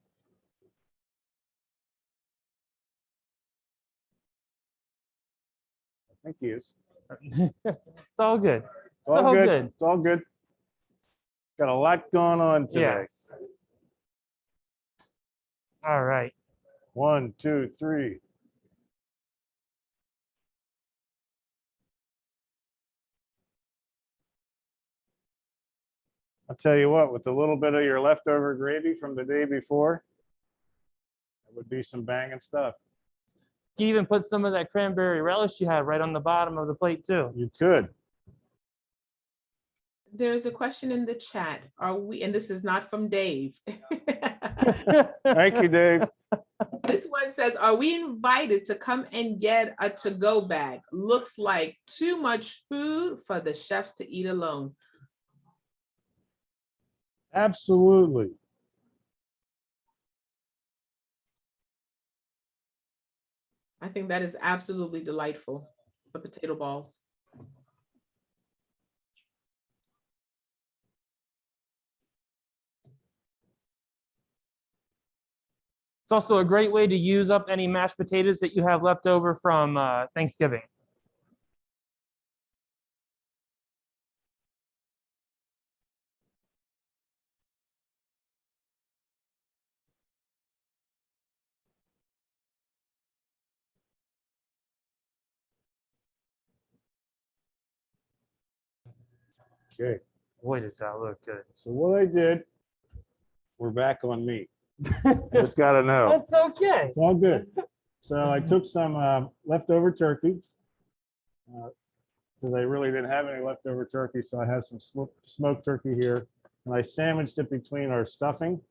I think he is. It's all good. It's all good. It's all good. Got a lot going on today. Yes. All right. 1, 2, 3. I'll tell you what, with a little bit of your leftover gravy from the day before, it would be some banging stuff. You can even put some of that cranberry relish you have right on the bottom of the plate too. You could. There's a question in the chat. Are we, and this is not from Dave. Thank you, Dave. This one says, are we invited to come and get a to-go bag? Looks like too much food for the chefs to eat alone. Absolutely. I think that is absolutely delightful, the potato balls. It's also a great way to use up any mashed potatoes that you have left over from Thanksgiving. Okay. Boy, does that look good. So what I did, we're back on me. I just got to know. That's okay. It's all good. So I took some leftover turkey because I really didn't have any leftover turkey. So I have some smoked turkey here, and I sandwiched it between our stuffing.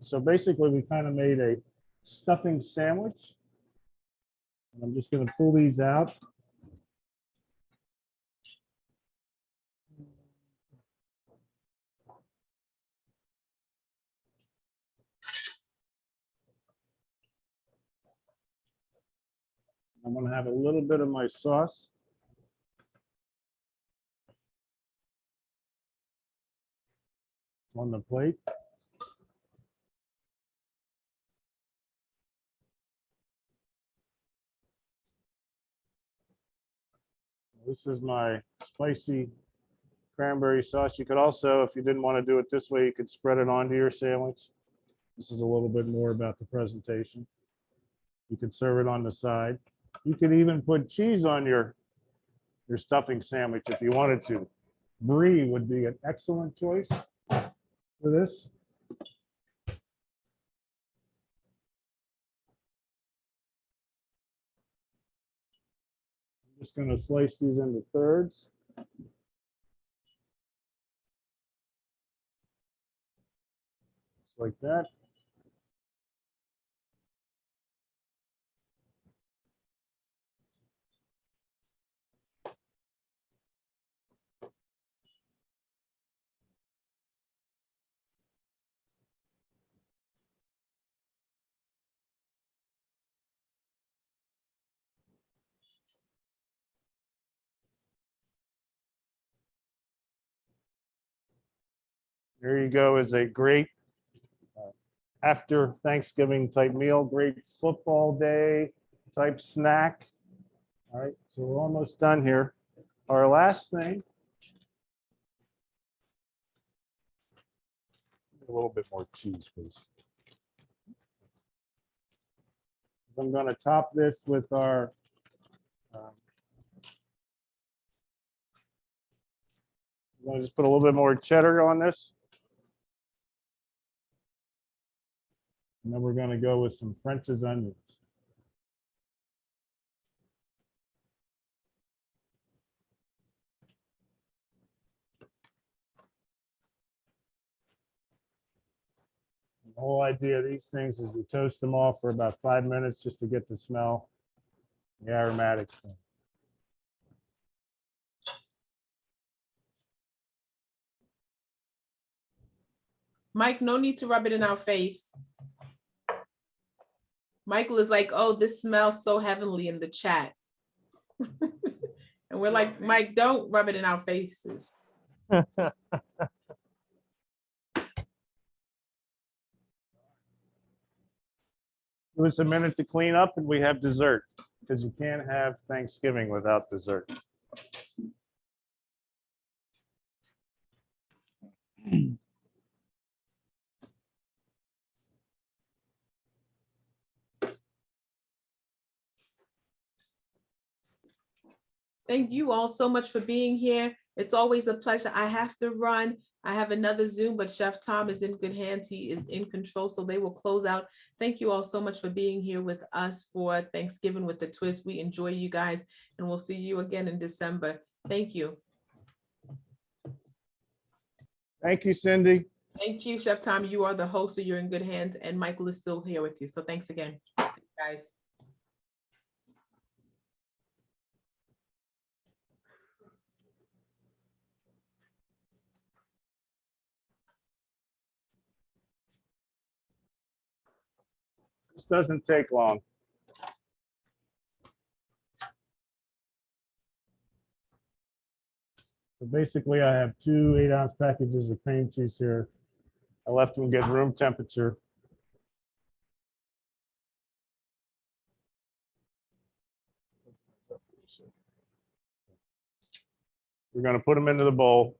So basically we kind of made a stuffing sandwich. And I'm just going to pull these out. I'm going to have a little bit of my sauce. On the plate. This is my spicy cranberry sauce. You could also, if you didn't want to do it this way, you could spread it onto your sandwich. This is a little bit more about the presentation. You could serve it on the side. You could even put cheese on your stuffing sandwich if you wanted to. Brie would be an excellent choice for this. I'm just going to slice these into thirds. like that. There you go, is a great after Thanksgiving type meal, great football day type snack. All right, so we're almost done here. Our last thing. A little bit more cheese, please. I'm going to top this with our I'm going to just put a little bit more cheddar on this. And then we're going to go with some French's onions. The whole idea of these things is we toast them off for about 5 minutes just to get the smell, the aromatics. Mike, no need to rub it in our face. Michael is like, oh, this smells so heavenly in the chat. And we're like, Mike, don't rub it in our faces. Give us a minute to clean up and we have dessert, because you can't have Thanksgiving without dessert. Thank you all so much for being here. It's always a pleasure. I have to run. I have another Zoom, but Chef Tom is in good hands. He is in control, so they will close out. Thank you all so much for being here with us for Thanksgiving with the Twist. We enjoy you guys, and we'll see you again in December. Thank you. Thank you, Cindy. Thank you, Chef Tom. You are the host, so you're in good hands, and Michael is still here with you. So thanks again, guys. This doesn't take long. So basically, I have 2 8-ounce packages of cream cheese here. I left them get room temperature. We're going to put them into the bowl.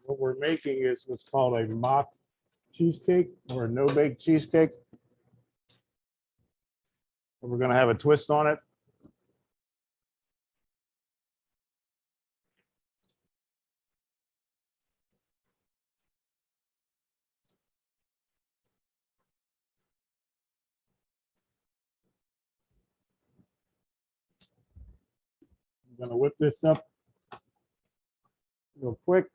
What we're making is what's called a mock cheesecake or a no-bake cheesecake. And we're going to have a twist on it. I'm going to whip this up real quick.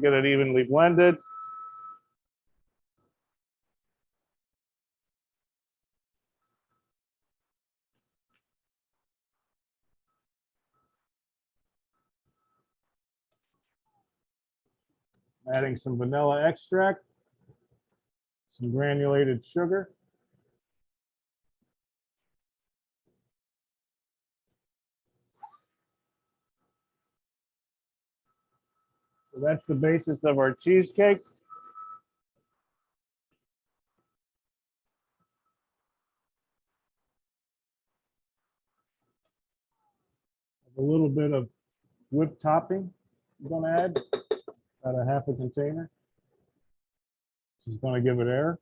Get it evenly blended. Adding some vanilla extract, some granulated sugar. So that's the basis of our cheesecake. A little bit of whipped topping I'm going to add, about a half a container. This is going to give it air.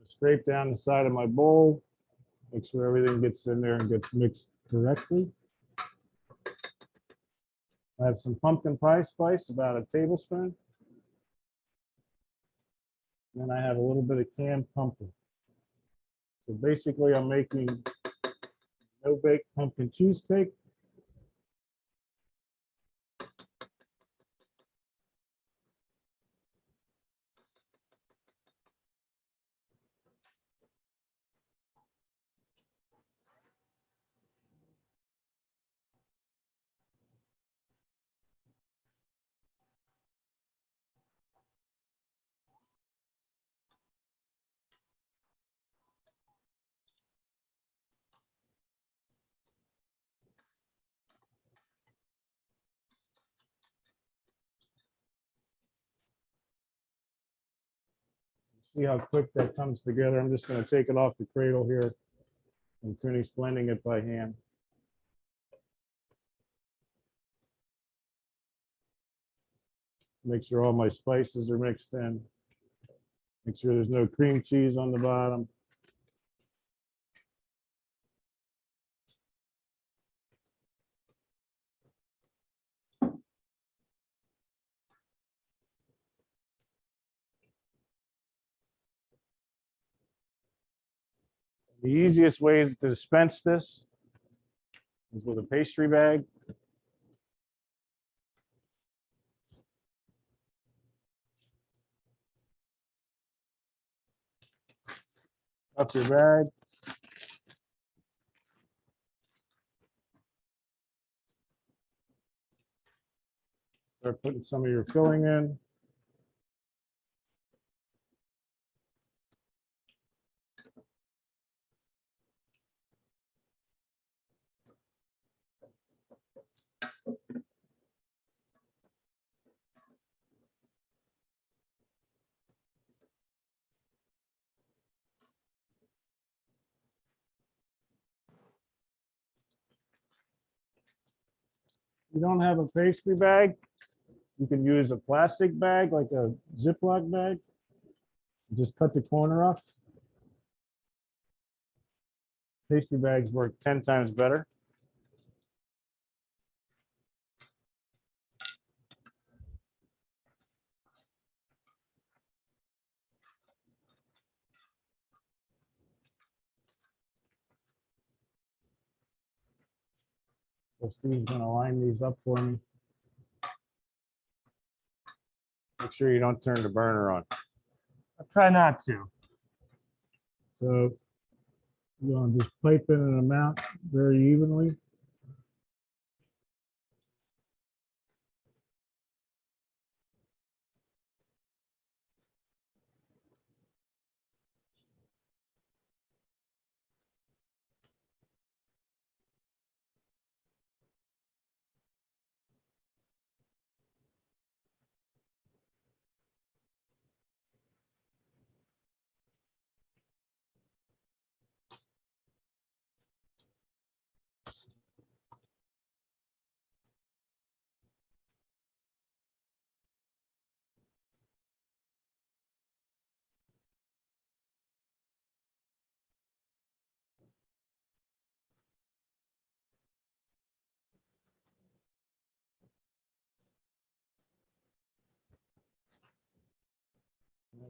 Scrape down the side of my bowl. Make sure everything gets in there and gets mixed correctly. I have some pumpkin pie spice, about a tablespoon. Then I have a little bit of canned pumpkin. So basically, I'm making no-bake pumpkin cheesecake. See how quick that comes together. I'm just going to take it off the cradle here and finish blending it by hand. Make sure all my spices are mixed in. Make sure there's no cream cheese on the bottom. The easiest way to dispense this is with a pastry bag. Up your bag. Start putting some of your filling in. If you don't have a pastry bag, you can use a plastic bag, like a Ziploc bag. Just cut the corner off. Pastry bags work 10 times better. So Steve's going to line these up for me. Make sure you don't turn the burner on. I try not to. So you're going to just pipe in an amount very evenly.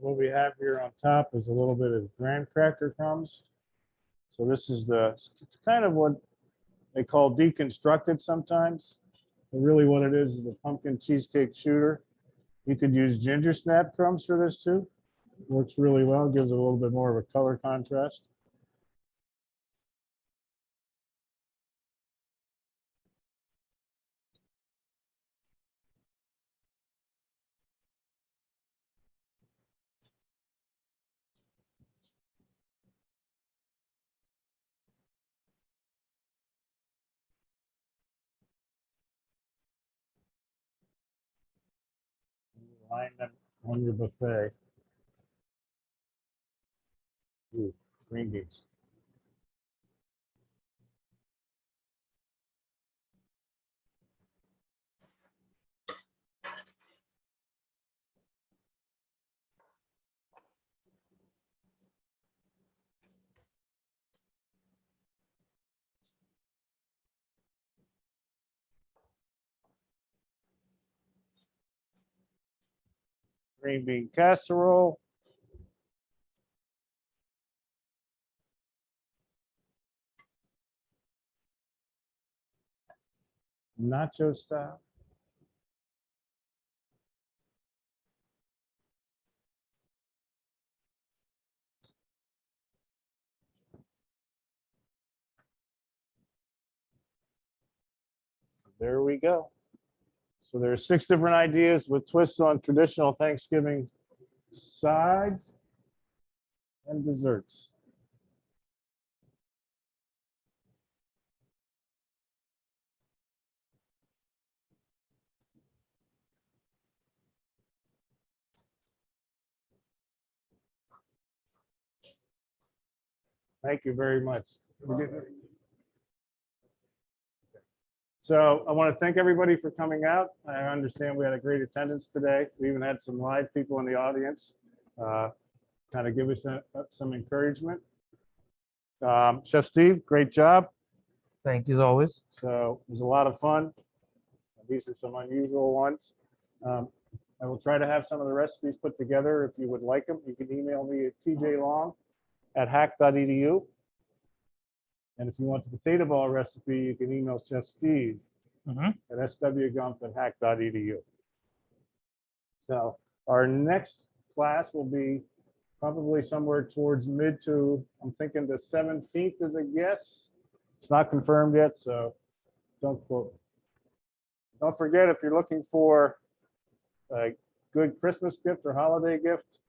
What we have here on top is a little bit of graham cracker crumbs. So this is it's kind of what they call deconstructed sometimes. But really what it is a pumpkin cheesecake shooter. You could use ginger snap crumbs for this too. Works really well, gives it a little bit more of a color contrast. Line them on your buffet. Ooh, green beans. green bean casserole. Nacho style. There we go. So there are 6 different ideas with twists on traditional Thanksgiving sides and desserts. Thank you very much. So I want to thank everybody for coming out. I understand we had a great attendance today. We even had some live people in the audience, kind of give us some encouragement. Chef Steve, great job. Thank you as always. So it was a lot of fun. These are some unusual ones. I will try to have some of the recipes put together. If you would like them, you can email me at tjlong@hack.edu. And if you want the potato ball recipe, you can email Chef Steve Mhm. at swgump@hack.edu. So our next class will be probably somewhere towards mid to, I'm thinking the 17th is a guess. It's not confirmed yet, so don't quote. Don't forget, if you're looking for a good Christmas gift or holiday gift,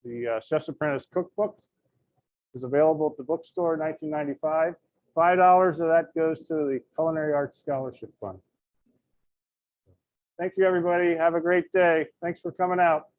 the Chef's Apprentice Cookbook is available at the bookstore, $19.95. $5 of that goes to the Culinary Arts Scholarship Fund. Thank you, everybody. Have a great day. Thanks for coming out.